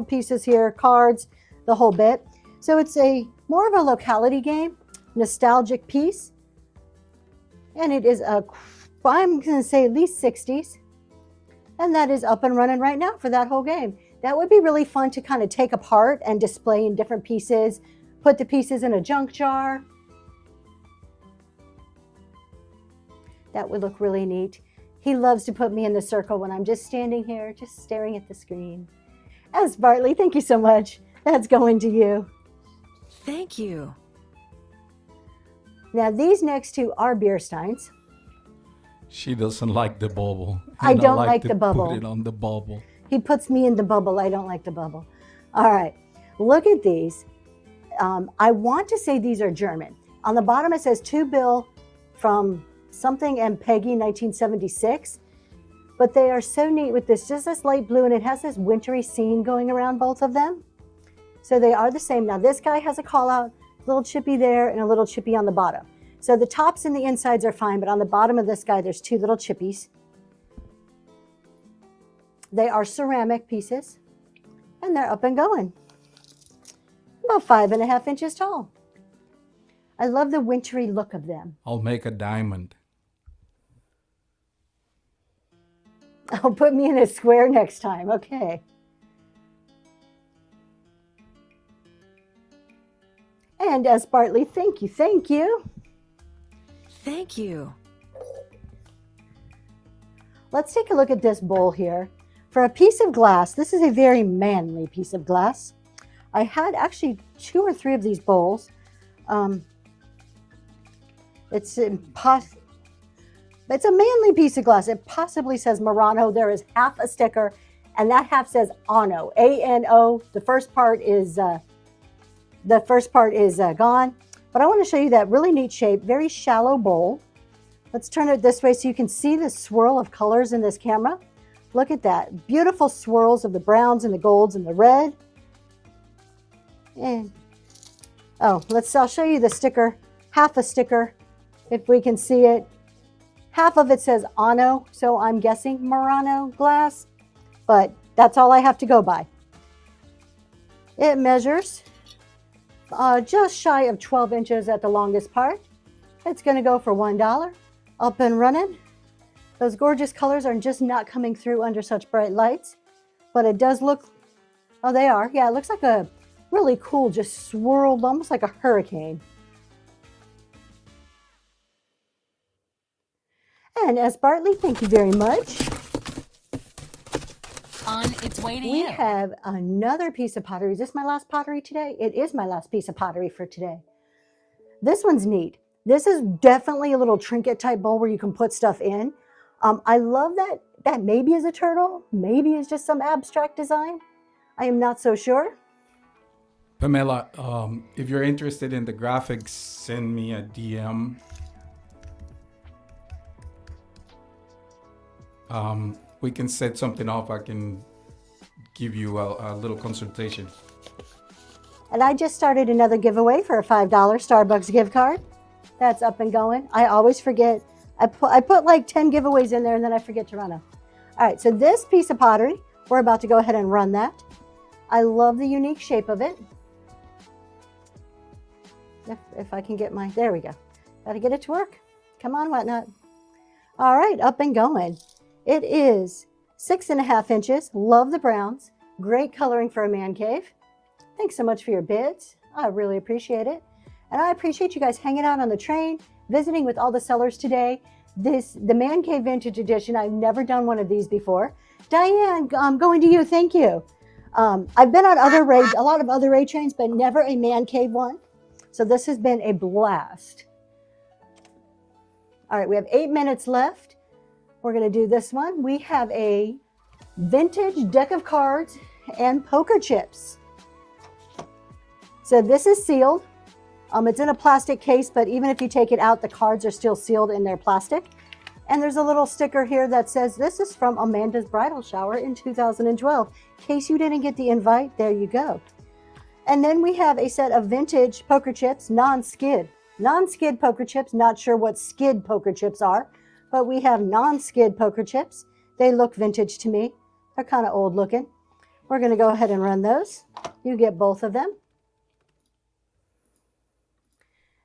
pieces here, cards, the whole bit. So it's a more of a locality game, nostalgic piece, and it is I'm going to say at least 60s, and that is up and running right now for that whole game. That would be really fun to kind of take apart and display in different pieces, put the pieces in a junk jar. That would look really neat. He loves to put me in the circle when I'm just standing here, just staring at the screen. S. Bartley, thank you so much. That's going to you. Thank you. Now, these next two are beer steins. She doesn't like the bubble. I And don't like like to the bubble. Put it on the bubble. He puts me in the bubble. I don't like the bubble. All right, look at these. I want to say these are German. On the bottom, it says to Bill from something and Peggy 1976. But they are so neat with this, just this light blue, and it has this wintry scene going around both of them. So they are the same. Now this guy has a call out, little chippy there and a little chippy on the bottom. So the tops and the insides are fine, but on the bottom of this guy, there's two little chippies. They are ceramic pieces, and they're up and going. About 5.5 inches tall. I love the wintry look of them. I'll make a diamond. Oh, put me in a square next time. Okay. And S. Bartley, thank you, thank you. Thank you. Let's take a look at this bowl here. For a piece of glass, this is a very manly piece of glass. I had actually 2 or 3 of these bowls. It's a manly piece of glass. It possibly says Murano. There is half a sticker, and that half says Ano, A-N-O. The first part is gone. But I want to show you that really neat shape, very shallow bowl. Let's turn it this way so you can see the swirl of colors in this camera. Look at that. Beautiful swirls of the browns and the golds and the red. And I'll show you the sticker, half a sticker, if we can see it. Half of it says Ano, so I'm guessing Murano glass, but that's all I have to go by. It measures just shy of 12 inches at the longest part. It's going to go for $1. Up and running. Those gorgeous colors are just not coming through under such bright lights, but it does look, oh, they are. Yeah, it looks like a really cool, just swirled, almost like a hurricane. And S. Bartley, thank you very much. On its way to We you. have another piece of pottery. Is this my last pottery today? It is my last piece of pottery for today. This one's neat. This is definitely a little trinket type bowl where you can put stuff in. I love that maybe is a turtle, maybe is just some abstract design. I am not so sure. Pamela, if you're interested in the graphics, send me a DM. We can set something up. I can give you a little consultation. And I just started another giveaway for a $5 Starbucks gift card. That's up and going. I always forget. I put like 10 giveaways in there and then I forget to run them. All right, so this piece of pottery, we're about to go ahead and run that. I love the unique shape of it. If I can get there we go. Got to get it to work. Come on, Whatnot. All right, up and going. It is 6.5 inches. Love the browns. Great coloring for a man cave. Thanks so much for your bids. I really appreciate it. And I appreciate you guys hanging out on the train, visiting with all the sellers today. The Man Cave Vintage Edition, I've never done one of these before. Diane, I'm going to you. Thank you. I've been on a lot of other raid trains, but never a Man Cave one. So this has been a blast. All right, we have 8 minutes left. We're going to do this one. We have a vintage deck of cards and poker chips. So this is sealed. It's in a plastic case, but even if you take it out, the cards are still sealed in their plastic. And there's a little sticker here that says, this is from Amanda's bridal shower in 2012. In case you didn't get the invite, there you go. And then we have a set of vintage poker chips, non-skid. Non-skid poker chips, not sure what skid poker chips are, but we have non-skid poker chips. They look vintage to me. They're kind of old looking. We're going to go ahead and run those. You get both of them.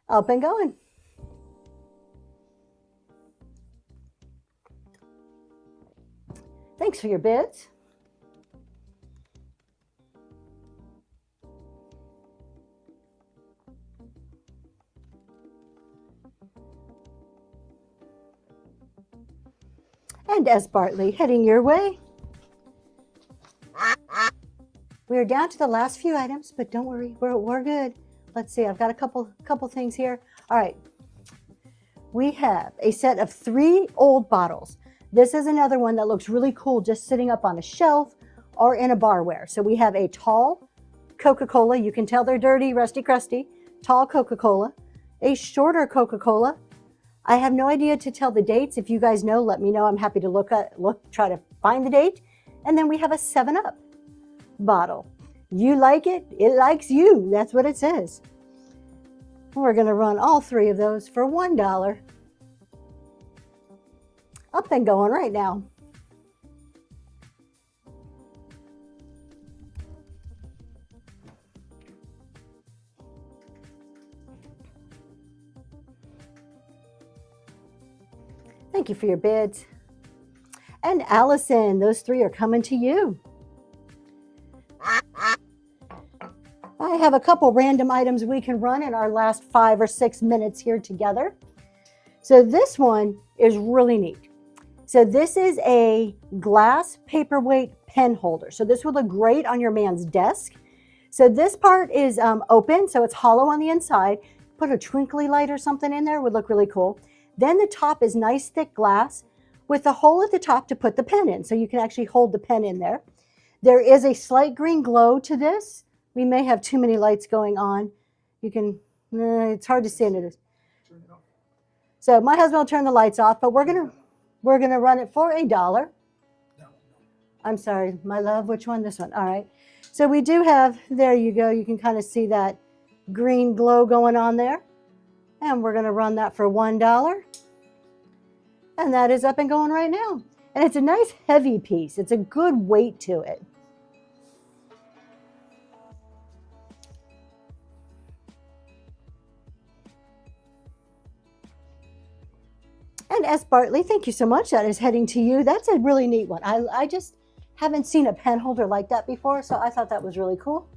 Up and going. Thanks for your bids. And S. Bartley, heading your way. We're down to the last few items, but don't worry, we're good. Let's see, I've got a couple things here. All right, we have a set of 3 old bottles. This is another one that looks really cool just sitting up on a shelf or in a barware. So we have a tall Coca-Cola. You can tell they're dirty, rusty, crusty. Tall Coca-Cola. A shorter Coca-Cola. I have no idea to tell the dates. If you guys know, let me know. I'm happy to try to find the date. And then we have a 7-Up bottle. You like it, it likes you. That's what it says. We're going to run all 3 of those for $1. Up and going right now. Thank you for your bids. And Allison, those 3 are coming to you. All I have a couple random items we can run in our last 5 or 6 minutes here together. So this one is really neat. So this is a glass paperweight pen holder. So this would look great on your man's desk. So this part is open, so it's hollow on the inside. Put a twinkly light or something in there, would look really cool. Then the top is nice thick glass with a hole at the top to put the pen in. So you can actually hold the pen in there. There is a slight green glow to this. We may have too many lights going on. You can, it's hard to see in it. So my husband will turn the lights off, but we're gonna run it for $1. I'm sorry, my love, which one? This one, all right. So we do have, there you go, you can kind of see that green glow going on there. And we're gonna run that for $1. And that is up and going right now. And it's a nice heavy piece. It's a good weight to it. And S. Bartley, thank you so much. That is heading to you. That's a really neat one. I just haven't seen a pen holder like that before, so I thought that was really cool.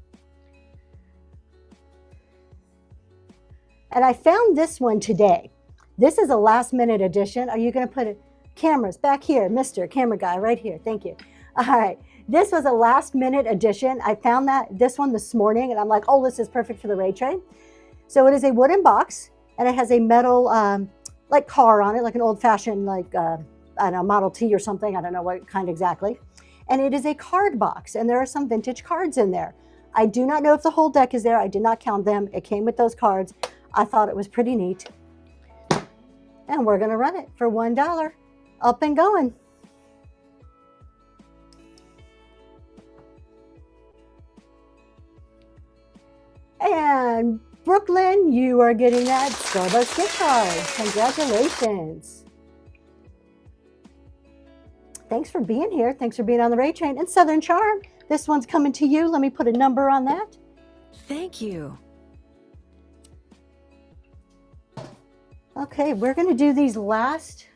And I found this one today. This is a last minute edition. Are you going to put it? Cameras back here, Mr. Camera Guy, right here. Thank you. All right. This was a last minute edition. I found this one this morning, and I'm like, oh, this is perfect for the raid train. So it is a wooden box, and it has a metal like car on it, like an old-fashioned, like, I don't know, Model T or something. I don't know what kind exactly. And it is a card box, and there are some vintage cards in there. I do not know if the whole deck is there. I did not count them. It came with those cards. I thought it was pretty neat. And we're going to run it for $1. Up and going. And Brooklyn, you are getting that Starbucks gift card. Congratulations. Thanks for being here. Thanks for being on the raid train. And Southern Charm, this one's coming to you. Let me put a number on that. Thank you. Okay, we're going to do these last.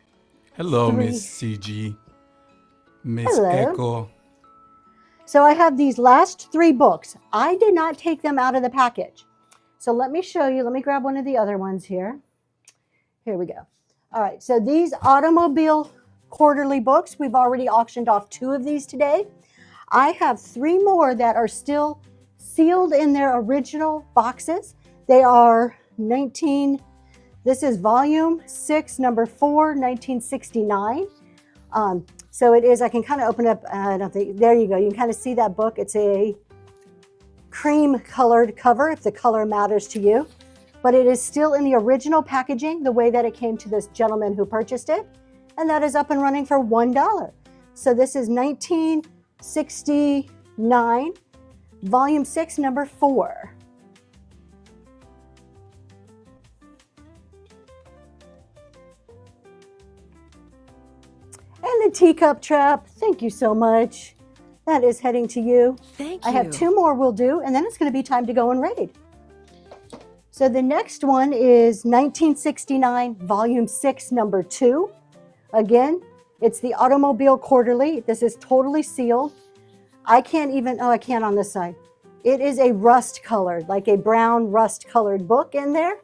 Hello, 3. Miss CG. Miss Hello. Echo. So I have these last 3 books. I did not take them out of the package. So let me show you. Let me grab one of the other ones here. Here we go. All right, so these automobile quarterly books, we've already auctioned off 2 of these today. I have 3 more that are still sealed in their original boxes. They are this is volume 6, number 4, 1969. So it is, I can kind of open up, I don't think, there you go. You can kind of see that book. It's a cream colored cover, if the color matters to you. But it is still in the original packaging, the way that it came to this gentleman who purchased it. And that is up and running for $1. So this is 1969, volume 6, number 4. And the teacup trap, thank you so much. That is heading to you. Thank you. I have 2 more we'll do, and then it's going to be time to go and raid. So the next one is 1969, volume 6, number 2. Again, it's the Automobile Quarterly. This is totally sealed. I can't even, oh, I can on this side. It is a rust colored, like a brown rust colored book in there.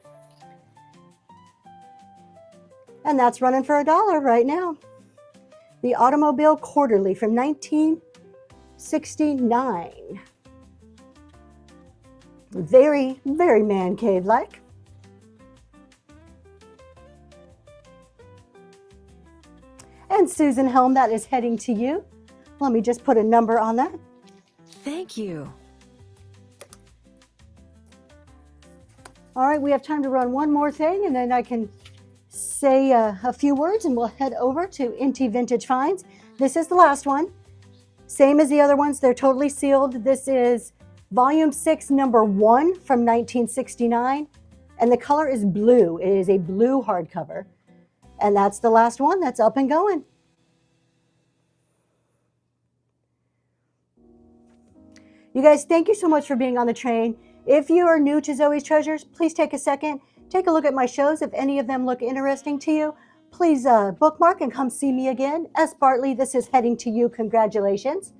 And that's running for $1 right now. The Automobile Quarterly from 1969. Very, very man cave-like. And Susan Helm, that is heading to you. Let me just put a number on that. Thank you. All right, we have time to run one more thing, and then I can say a few words, and we'll head over to NT Vintage Finds. This is the last one. Same as the other ones, they're totally sealed. This is volume 6, number 1 from 1969, and the color is blue. It is a blue hardcover, and that's the last one that's up and going. You guys, thank you so much for being on the train. If you are new to Zoe's Treasures, please take a second, take a look at my shows. If any of them look interesting to you, please bookmark and come see me again. S. Bartley, this is heading to you. Congratulations.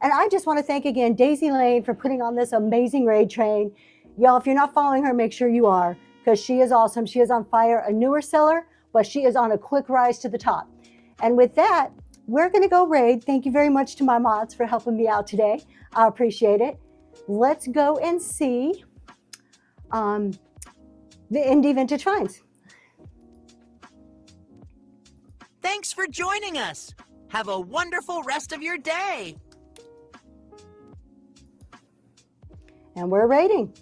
And I just want to thank again Daisy Lane for putting on this amazing raid train. Y'all, if you're not following her, make sure you are, because she is awesome. She is on fire, a newer seller, but she is on a quick rise to the top. And with that, we're going to go raid. Thank you very much to my mods for helping me out today. I appreciate it. Let's go and see the Indie Vintage Finds. Thanks for joining us. Have a wonderful rest of your day. And we're raiding.